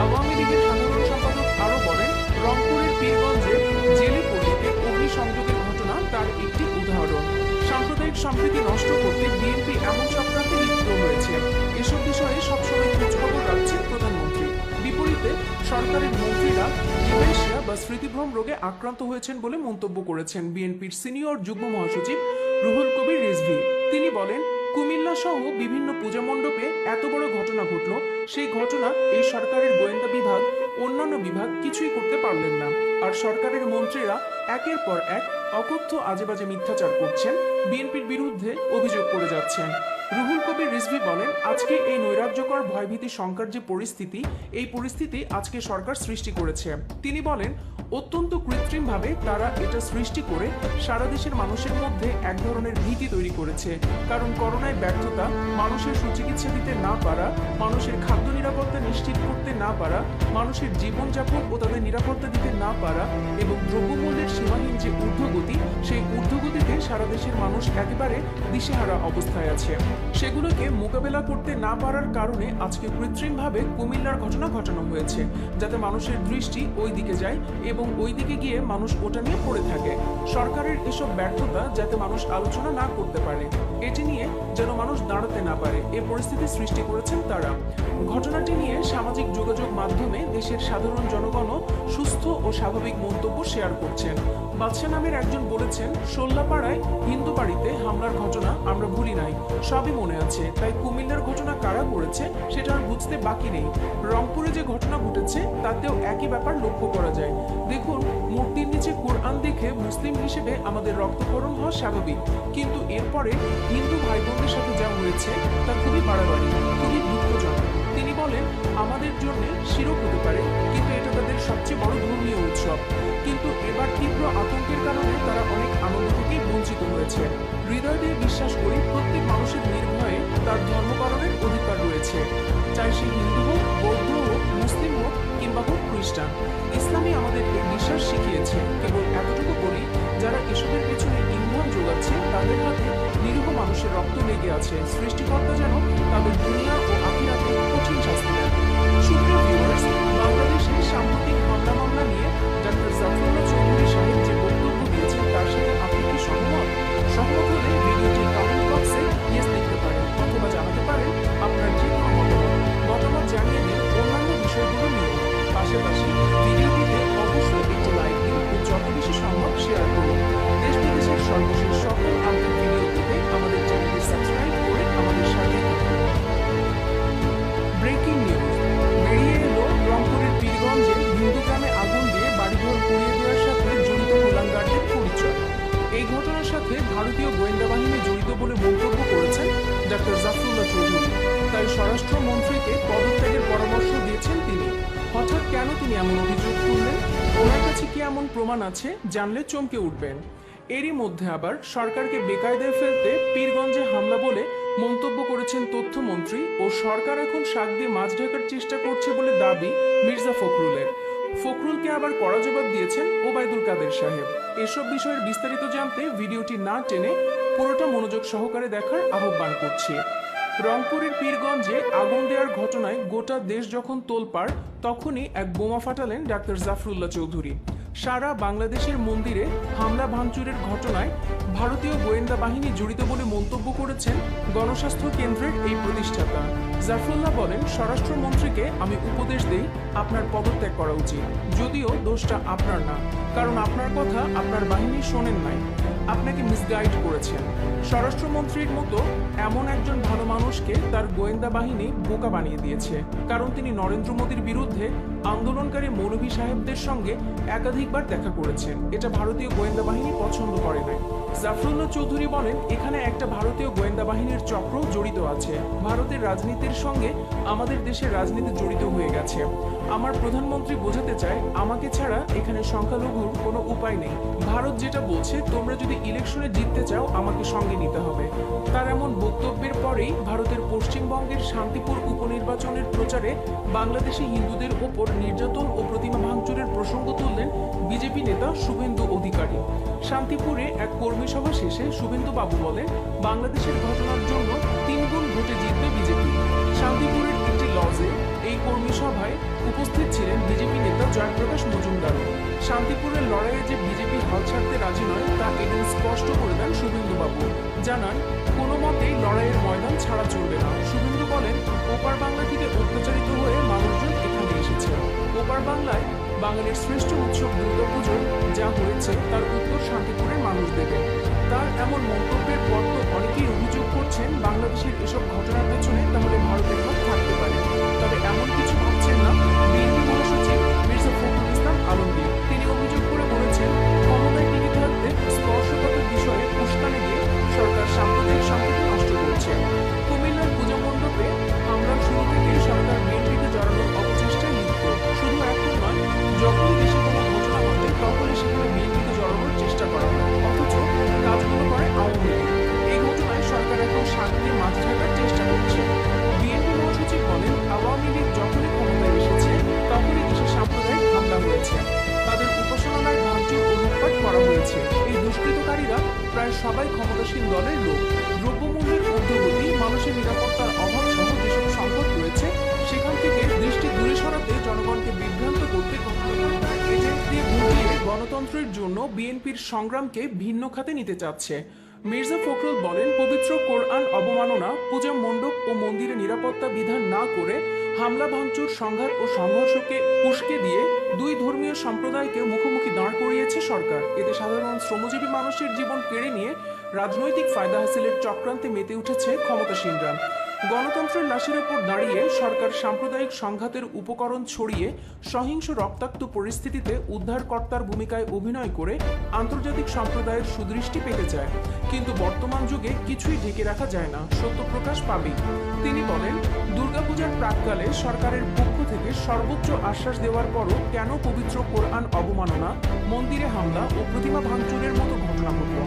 আওয়ামী লীগের সাধারণ সম্পাদক আরও বলেন, রংপুরের পীরগঞ্জে জেলেপল্লীতে অগ্নিসংযোগের ঘটনা তার একটি উদাহরণ। সাম্প্রদায়িক সম্প্রীতি নষ্ট করতে বিএনপি এমন চক্রান্তে লিপ্ত হয়েছে। এসব বিষয়ে সবসময় খোঁজখবর রাখছেন প্রধানমন্ত্রী। বিপরীতে সরকারের মন্ত্রীরা ডিমেনশিয়া বা স্মৃতিভ্রম রোগে আক্রান্ত হয়েছেন বলে মন্তব্য করেছেন বিএনপির সিনিয়র যুগ্ম মহাসচিব রুহুল কবির রিজভী। তিনি বলেন, কুমিল্লা সহ বিভিন্ন পূজা মণ্ডপে এত বড় ঘটনা ঘটল, সেই ঘটনা এই সরকারের গোয়েন্দা বিভাগ, অন্যান্য বিভাগ কিছুই করতে পারলেন না। আর সরকারের মন্ত্রীরা একের পর এক অকথ্য আজেবাজে মিথ্যাচার করছেন, বিএনপির বিরুদ্ধে অভিযোগ করে যাচ্ছেন। রুহুল কবির রিজভী বলেন, আজকে এই নৈরাজ্যকর ভয়ভীতি শঙ্কার যে পরিস্থিতি, এই পরিস্থিতি আজকে সরকার সৃষ্টি করেছে। তিনি বলেন, অত্যন্ত কৃত্রিমভাবে তারা এটা সৃষ্টি করে সারা দেশের মানুষের মধ্যে এক ধরনের ভীতি তৈরি করেছে। কারণ করোনায় ব্যর্থতা, মানুষের সুচিকিৎসা দিতে না পারা, মানুষের খাদ্য নিরাপত্তা নিশ্চিত করতে না পারা, মানুষের জীবনযাপন ও তাদের নিরাপত্তা দিতে না পারা এবং দ্রব্যমূল্যের সীমাহীন যে ঊর্ধ্বগতি, সেই ঊর্ধ্বগতিতে সারা দেশের মানুষ একেবারে দিশেহারা অবস্থায় আছে। সেগুলোকে মোকাবেলা করতে না পারার কারণে আজকে কৃত্রিমভাবে কুমিল্লার ঘটনা ঘটানো হয়েছে, যাতে মানুষের দৃষ্টি ওই দিকে যায় এবং ওই দিকে গিয়ে মানুষ ওটা নিয়ে পড়ে থাকে। সরকারের এসব ব্যর্থতা যাতে মানুষ আলোচনা না করতে পারে, এটি নিয়ে যেন মানুষ দাঁড়াতে না পারে, এ পরিস্থিতি সৃষ্টি করেছেন তারা। ঘটনাটি নিয়ে সামাজিক যোগাযোগ মাধ্যমে দেশের সাধারণ জনগণও সুস্থ ও স্বাভাবিক মন্তব্য শেয়ার করছেন। বাদশা নামের একজন বলেছেন, সোল্লাপাড়ায় হিন্দু বাড়িতে হামলার ঘটনা আমরা ভুলি নাই, সবই মনে আছে, তাই কুমিল্লার ঘটনা কারা করেছে সেটা আর বুঝতে বাকি নেই। রংপুরে যে ঘটনা ঘটেছে তাতেও একই ব্যাপার লক্ষ্য করা যায়। দেখুন, মূর্তির নিচে কোরআন দেখে মুসলিম হিসেবে আমাদের রক্তক্ষরণ হওয়া স্বাভাবিক, কিন্তু এরপরে হিন্দু ভাই বোনদের সাথে যা হয়েছে তা খুবই বাড়াবাড়ি, খুবই দুঃখজনক। তিনি বলেন, আমাদের জন্য শিরক হতে পারে, কিন্তু এটা তাদের সবচেয়ে বড় ধর্মীয় উৎসব। কিন্তু এবার তীব্র আতঙ্কের কারণে তারা অনেক আনন্দ থেকেই বঞ্চিত হয়েছে। হৃদয় দিয়ে বিশ্বাস করি, প্রত্যেক মানুষের নির্ভয়ে তার ধর্ম পালনের অধিকার রয়েছে, চাই সে হিন্দু হোক, বৌদ্ধ হোক, মুসলিম হোক কিংবা হোক খ্রিস্টান। ইসলামই আমাদের এই বিশ্বাস শিখিয়েছে। কেবল এতটুকু বলি, যারা এসবের পেছনে ইন্ধন যোগাচ্ছে তাদের হাতে নিরীহ মানুষের রক্ত লেগে আছে। সৃষ্টিকর্তা যেন তাদের দুনিয়া ও আখিরাতে কঠিন শাস্তি দেন। সুপ্রিয় ভিউয়ার্স, বাংলাদেশে সাম্প্রতিক হামলা মামলা নিয়ে ডাক্তার জাফরুল্লাহ চৌধুরী সাহেব যে বক্তব্য দিয়েছেন তার সাথে আপনি কি সহমত? সহমত হলে ভিডিওটির কমেন্ট বক্সে ইয়েস লিখতে পারেন অথবা জানাতে পারেন আপনার যে কোনো মতামত জানিয়ে দিন অন্যান্য বিষয়গুলো নিয়ে। পাশাপাশি ভিডিওটিতে অবশ্যই একটি লাইক দিন ও যত বেশি সম্ভব শেয়ার করুন। দেশ বিদেশের সর্বশেষ সকল আপডেট ভিডিও পেতে আমাদের চ্যানেলটি সাবস্ক্রাইব করে আমাদের সাথে থাকুন। ব্রেকিং নিউজ বেরিয়ে এলো রংপুরের পীরগঞ্জে হিন্দু গ্রামে আগুন দিয়ে বাড়িঘর পুড়িয়ে দেওয়ার সাথে জড়িত কুলাঙ্গারদের পরিচয়। এই ঘটনার সাথে ভারতীয় গোয়েন্দা বাহিনী জড়িত বলে মন্তব্য করেছেন ডাক্তার জাফরুল্লাহ চৌধুরী। তাই স্বরাষ্ট্রমন্ত্রীকে পদত্যাগের পরামর্শ দিয়েছেন তিনি। হঠাৎ কেন তিনি এমন অভিযোগ তুললেন? ওনার কাছে কি এমন প্রমাণ আছে জানলে চমকে উঠবেন। এরই মধ্যে আবার সরকারকে বেকায়দায় ফেলতে পীরগঞ্জে হামলা বলে মন্তব্য করেছেন তথ্যমন্ত্রী ও সরকার এখন শাক দিয়ে মাছ ঢাকার চেষ্টা করছে বলে দাবি মির্জা ফখরুলের। ফখরুলকে আবার কড়া জবাব দিয়েছেন ওবায়দুল কাদের সাহেব। এসব বিষয়ের বিস্তারিত জানতে ভিডিওটি না টেনে পুরোটা মনোযোগ সহকারে দেখার আহ্বান করছি। রংপুরের পীরগঞ্জে আগুন দেওয়ার ঘটনায় গোটা দেশ যখন তোলপাড়, তখনই এক বোমা ফাটালেন ডাক্তার জাফরুল্লাহ চৌধুরী। সারা বাংলাদেশের মন্দিরে হামলা ভাঙচুরের ঘটনায় ভারতীয় গোয়েন্দা বাহিনী জড়িত বলে মন্তব্য করেছেন গণস্বাস্থ্য কেন্দ্রের এই প্রতিষ্ঠাতা। জাফরুল্লাহ বলেন, স্বরাষ্ট্রমন্ত্রীকে আমি উপদেশ দেই আপনার পদত্যাগ করা উচিত, যদিও দোষটা আপনার না, কারণ আপনার কথা আপনার বাহিনী শোনেন নাই, আপনাকে মিসগাইড করেছেন। স্বরাষ্ট্রমন্ত্রীর মতো এমন একজন ভালো মানুষকে তার গোয়েন্দা বাহিনী বোকা বানিয়ে দিয়েছে, কারণ তিনি নরেন্দ্র মোদীর বিরুদ্ধে আন্দোলনকারী মৌলভী সাহেবদের সঙ্গে একাধিকবার দেখা করেছেন। এটা ভারতীয় গোয়েন্দা বাহিনী পছন্দ করে নাই। জাফরুল্লাহ চৌধুরী বলেন, এখানে একটা ভারতীয় গোয়েন্দা বাহিনীর চক্র জড়িত আছে। ভারতের রাজনীতির সঙ্গে আমাদের দেশের রাজনীতি জড়িত হয়ে গেছে। আমার প্রধানমন্ত্রী বোঝাতে চায়, আমাকে ছাড়া এখানে সংখ্যালঘুর কোনো উপায় নেই। ভারত যেটা বলছে, তোমরা যদি ইলেকশনে জিততে চাও আমাকে সঙ্গে নিতে হবে। তার এমন বক্তব্যের পরেই ভারতের পশ্চিমবঙ্গের শান্তিপুর উপনির্বাচনের প্রচারে বাংলাদেশি হিন্দুদের ওপর নির্যাতন ও প্রতিমা ভাঙচুরের প্রসঙ্গ তুললেন বিজেপি নেতা শুভেন্দু অধিকারী। শান্তিপুরে এক কর্মী সভা শেষে শুভেন্দু বাবু বলেন, বাংলাদেশের ঘটনার জন্য 3 গুণ ভোটে জিতবে বিজেপি। শান্তিপুরের একটি লজে এই কর্মী সভায় উপস্থিত ছিলেন বিজেপি নেতা জয়প্রকাশ মজুমদার। শান্তিপুরের লড়াইয়ে যে বিজেপি হাল ছাড়তে রাজি নয় তা এদিন স্পষ্ট করে দেন শুভেন্দু বাবু। জানান, কোনো মতেই লড়াইয়ের ময়দান ছাড়া চলবে না। শুভেন্দু বলেন, ওপার বাংলা থেকে অত্যাচারিত হয়ে মানুষজন এখানে এসেছে। ওপার বাংলায় বাঙালির শ্রেষ্ঠ উৎসব দুর্গাপুজোর যা হয়েছে তার উত্তর শান্তিপুরের মানুষ দেবে। তার এমন মন্তব্যের পর তো অনেকেই অভিযোগ করছেন, বাংলাদেশের এসব ঘটনার পেছনে তাহলে ভারতের হাত থাকতে পারে। তবে এমন কিছু ভাবছেন না বিএনপি মহাসচিব মির্জা ফখরুল ইসলাম আলমগীর। তিনি অভিযোগ করে বলেছেন, ক্ষমতায় টিকে থাকতে স্পর্শকাতর বিষয়ে উস্কানি দিয়ে সরকার সাম্প্রদায়িক সম্প্রীতি নষ্ট করছে। কুমিল্লার পূজা মণ্ডপে হামলার শুরু থেকেই সরকার বিএনপিকে জড়ানোর অপচেষ্টায় লিপ্ত। শুধু এখন নয়, যখনই দেশে কোনো ঘটনা ঘটে তখনই সেখানে বিএনপিকে জড়ানোর চেষ্টা করা হয়, অথচ কাজগুলো করে আওয়ামী লীগ। এই ঘটনায় সরকার এখন শান্তির মাঝ থাকার চেষ্টা করছে। বিএনপি মহাসচিব বলেন, আওয়ামী লীগ যখনই ক্ষমতায় এসেছে তখনই দেশে সাম্প্রদায়িক হামলা হয়েছে, তাদের উপাসনালয় ভাঙচুর ও লুটপাট করা হয়েছে। এই দুষ্কৃতকারীরা প্রায় সবাই ক্ষমতাসীন দলের লোক। দ্রব্যমূল্যের ঊর্ধ্বগতি, মানুষের নিরাপত্তার অভাব সহ যেসব সংকট রয়েছে সেখান থেকে দৃষ্টি দূরে সরাতে জনগণকে বিভ্রান্ত করতে এজেন্ট দিয়ে ঘুরিয়ে গণতন্ত্রের জন্য বিএনপির সংগ্রামকে ভিন্ন খাতে নিতে চাচ্ছে। মির্জা ফখরুল বলেন, পবিত্র কোরআন অবমাননা, পূজা মণ্ডপ ও মন্দিরে নিরাপত্তা বিধান না করে হামলা ভাঙচুর, সংঘাত ও সংঘর্ষকে উস্কে দিয়ে দুই ধর্মীয় সম্প্রদায়কে মুখোমুখি দাঁড় করিয়েছে সরকার। এতে সাধারণ শ্রমজীবী মানুষের জীবন কেড়ে নিয়ে রাজনৈতিক ফায়দা হাসিলের চক্রান্তে মেতে উঠেছে ক্ষমতাসীনরা। গণতন্ত্রের লাশের উপর দাঁড়িয়ে সরকার সাম্প্রদায়িক সংঘাতের উপকরণ ছড়িয়ে সহিংস রক্তাক্ত পরিস্থিতিতে উদ্ধারকর্তার ভূমিকায় অভিনয় করে আন্তর্জাতিক সম্প্রদায়ের সুদৃষ্টি পেতে চায়। কিন্তু বর্তমান যুগে কিছুই ঢেকে রাখা যায় না, সত্য প্রকাশ পাবেই। তিনি বলেন, দুর্গাপূজার প্রাক্কালে সরকারের পক্ষ থেকে সর্বোচ্চ আশ্বাস দেওয়ার পরও কেন পবিত্র কোরআন অবমাননা, মন্দিরে হামলা ও প্রতিমা ভাঙচুরের মতো ঘটনা ঘটল?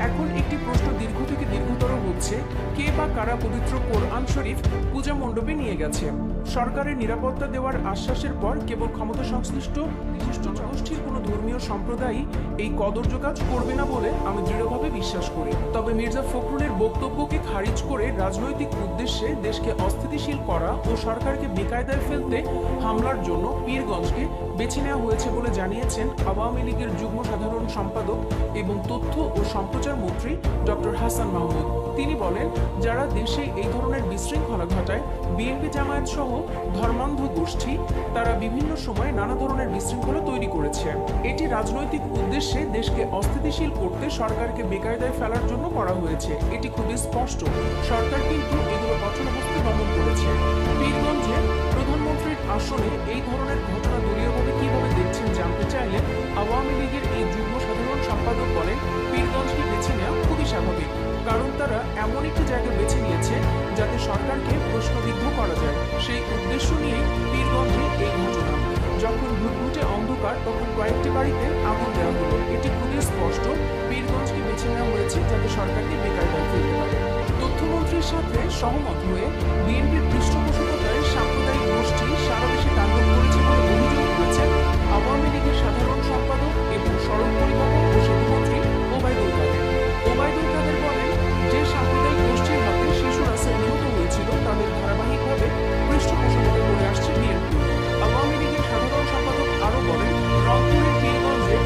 এখন একটি প্রশ্ন দীর্ঘ থেকে দীর্ঘতর হচ্ছে, কে বা কারা পবিত্র কোরআন শরীফ পূজা মণ্ডপে নিয়ে গেছে? সরকারের নিরাপত্তা দেওয়ার আশ্বাসের পর কেবল ক্ষমতা সংশ্লিষ্ট বিশিষ্ট জনগোষ্ঠীর কোনো ধর্মীয় সম্প্রদায়ই এই কদর্য কাজ করবে না বলে আমি দৃঢ়ভাবে বিশ্বাস করি। তবে মির্জা ফখরুলের বক্তব্যকে খারিজ করে রাজনৈতিক উদ্দেশ্যে দেশকে অস্থিতিশীল করা ও সরকারকে বেকায়দায় ফেলতে হামলার জন্য পীরগঞ্জকে বেছে নেওয়া হয়েছে বলে জানিয়েছেন আওয়ামী লীগের যুগ্ম সাধারণ সম্পাদক এবং তথ্য ও সম্প্রচার মন্ত্রী ডক্টর হাসান মাহমুদ। তিনি বলেন, যারা দেশে এই ধরনের বিশৃঙ্খলা ঘটায়, বিএনপি জামায়াত সহ ধর্মান্ধ গোষ্ঠী, তারা বিভিন্ন সময়ে নানা ধরনের বিশৃঙ্খলা তৈরি করেছে। এটি রাজনৈতিক উদ্দেশ্যে দেশকে অস্থিতিশীল করতে সরকারকে বেকায়দায় ফেলার জন্য করা হয়েছে। এটি খুবই স্পষ্ট। সরকার কিন্তু এগুলো কঠোরহস্তে দমন করেছে। পীরগঞ্জে প্রধানমন্ত্রীর আসনে এই ধরনের ঘটনা দলীয়ভাবে কিভাবে দেখছেন জানতে চাইলে আওয়ামী লীগের এই যুগ্ম সাধারণ সম্পাদক বলেন, পীরগঞ্জকে বেছে নেওয়া খুবই স্বাভাবিক, কারণ তারা এমন একটি জায়গা বেছে নিয়েছে যাতে সরকারকে প্রশ্নবিদ্ধ করা যায়। সেই উদ্দেশ্য নিয়ে পীরগঞ্জে এই ঘটনা। যখন ঘুটঘুটে অন্ধকার তখন কয়েকটি বাড়িতে আগুন দেওয়া হলো। এটি খুবই স্পষ্ট, পীরগঞ্জকে বেছে নেওয়া হয়েছে যাতে সরকারকে বেকায়দায় ফেলতে পারে। তথ্যমন্ত্রীর সাথে সহমত হয়ে বিএনপির পৃষ্ঠপোষকতায় সাম্প্রদায়িক গোষ্ঠী সারা দেশে তাণ্ডব করেছে বলে অভিযোগ করেছেন আওয়ামী লীগের সাধারণ সম্পাদক এবং সড়ক পরিবহন ও সেতুমন্ত্রী ওবায়দুল কাদের। ওবায়দুল কাদের বলেন, যে সাম্প্রদায়িক গোষ্ঠীর হাতে শিশু রাসেল নিহত হয়েছিল তাদের ধারাবাহিকভাবে পৃষ্ঠপোষকতা করে আসছে বিএনপি। আওয়ামী লীগের সাধারণ সম্পাদক আরও বলেন, রংপুরের পীরগঞ্জে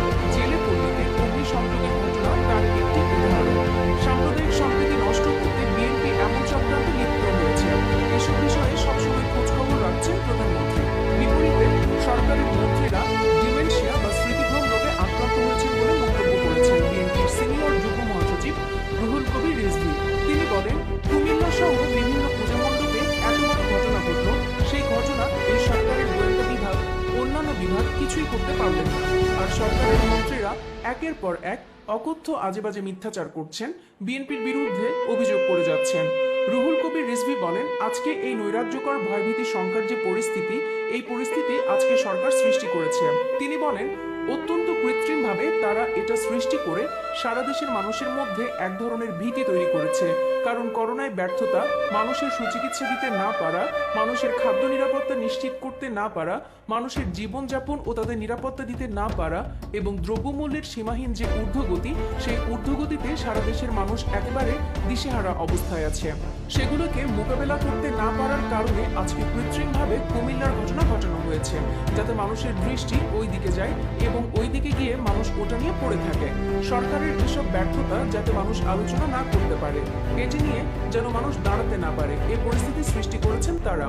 একের পর এক অকথ্য আজেবাজে মিথ্যাচার করছেন, বিএনপির বিরুদ্ধে অভিযোগ করে যাচ্ছেন। রুহুল কবির রিজভী বলেন, আজকে এই নৈরাজ্যকর ভয়ভীতি সংকট যে পরিস্থিতি, এই পরিস্থিতি আজকে সরকার সৃষ্টি করেছে। তিনি বলেন, অত্যন্ত কৃত্রিমভাবে তারা এটা সৃষ্টি করে সারা দেশের মানুষের মধ্যে এক ধরনের ভীতি তৈরি করেছে। কারণ করোনায় ব্যর্থতা, মানুষের সুচিকিৎসা দিতে না পারা, মানুষের খাদ্য নিরাপত্তা নিশ্চিত করতে না পারা, মানুষের জীবনযাপন ও তাদের নিরাপত্তা দিতে না পারা এবং দ্রব্যমূল্যের সীমাহীন যে ঊর্ধ্বগতি, সেই ঊর্ধ্বগতিতে সারা দেশের মানুষ একেবারে দিশেহারা অবস্থায় আছে। সেগুলোকে মোকাবেলা করতে না পারার কারণে আজকে কৃত্রিমভাবে কুমিল্লার ঘটনা ঘটানো হয়েছে, যাতে মানুষের দৃষ্টি ওই দিকে যায় এবং ওই দিকে গিয়ে মানুষ ওটা নিয়ে পড়ে থাকে। সরকারের এসব ব্যর্থতা যাতে মানুষ আলোচনা না করতে পারে, এটি নিয়ে যেন মানুষ দাঁড়াতে না পারে, এই পরিস্থিতি সৃষ্টি করেছেন তারা।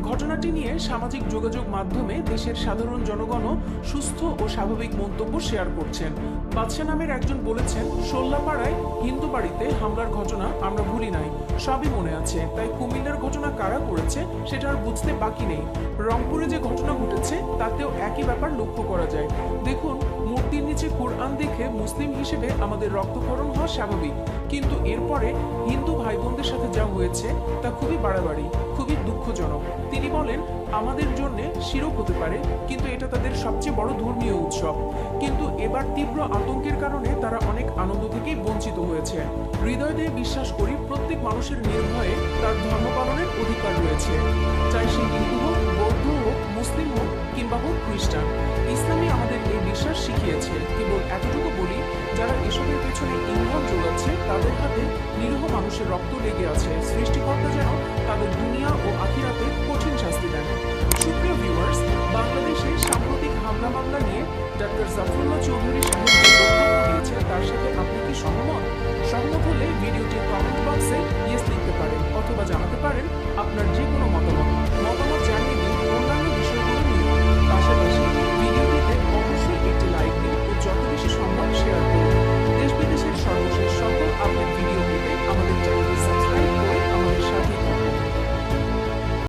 ঘটনাটি নিয়ে সামাজিক যোগাযোগ মাধ্যমে দেশের সাধারণ জনগণও সুস্থ ও স্বাভাবিক মন্তব্য শেয়ার করছেন। বাদশা নামের একজন বলেছেন, সোল্লাপাড়ায় হিন্দু বাড়িতে হামলার ঘটনা আমরা ভুলি নাই, সবই মনে আছে, তাই কুমিল্লার ঘটনা কারা করেছে সেটা আর বুঝতে বাকি নেই। রংপুরে যে ঘটনা ঘটেছে তাতেও একই ব্যাপার লক্ষ্য করা যায়। দেখুন, মূর্তির নিচে কোরআন দেখে মুসলিম হিসেবে আমাদের রক্তক্ষরণ হওয়া স্বাভাবিক, কিন্তু এরপরে হিন্দু ভাই বোনদের সাথে যা হয়েছে তা খুবই বাড়াবাড়ি, খুবই দুঃখজনক। তিনি বলেন, আমাদের জন্য শিরক হতে পারে, কিন্তু এটা তাদের সবচেয়ে বড় ধর্মীয় উৎসব। কিন্তু এবার তীব্র আতঙ্কের কারণে তারা অনেক আনন্দ থেকেই বঞ্চিত হয়েছে। হৃদয় দিয়ে বিশ্বাস করি, প্রত্যেক মানুষের নির্ভয়ে তার ধর্ম পালনের অধিকার রয়েছে, চাই সে হিন্দু হোক, বৌদ্ধ হোক, মুসলিম হোক কিংবা হোক খ্রিস্টান। ইসলামই আমাদের এই বিশ্বাস শিখিয়েছে। কেবল এতটুকু বলি, যারা এসবের পেছনে ইন্ধন যোগাচ্ছে তাদের হাতে নিরীহ মানুষের রক্ত লেগে আছে। সৃষ্টিকর্তা যেন তাদের দুনিয়া ও আখিরাতে কঠিন শাস্তি দেন। সুপ্রিয় ভিউয়ার্স, বাংলাদেশে সাম্প্রতিক হামলা মামলা নিয়ে ডাক্তার জাফরুল্লাহ চৌধুরী সাহেব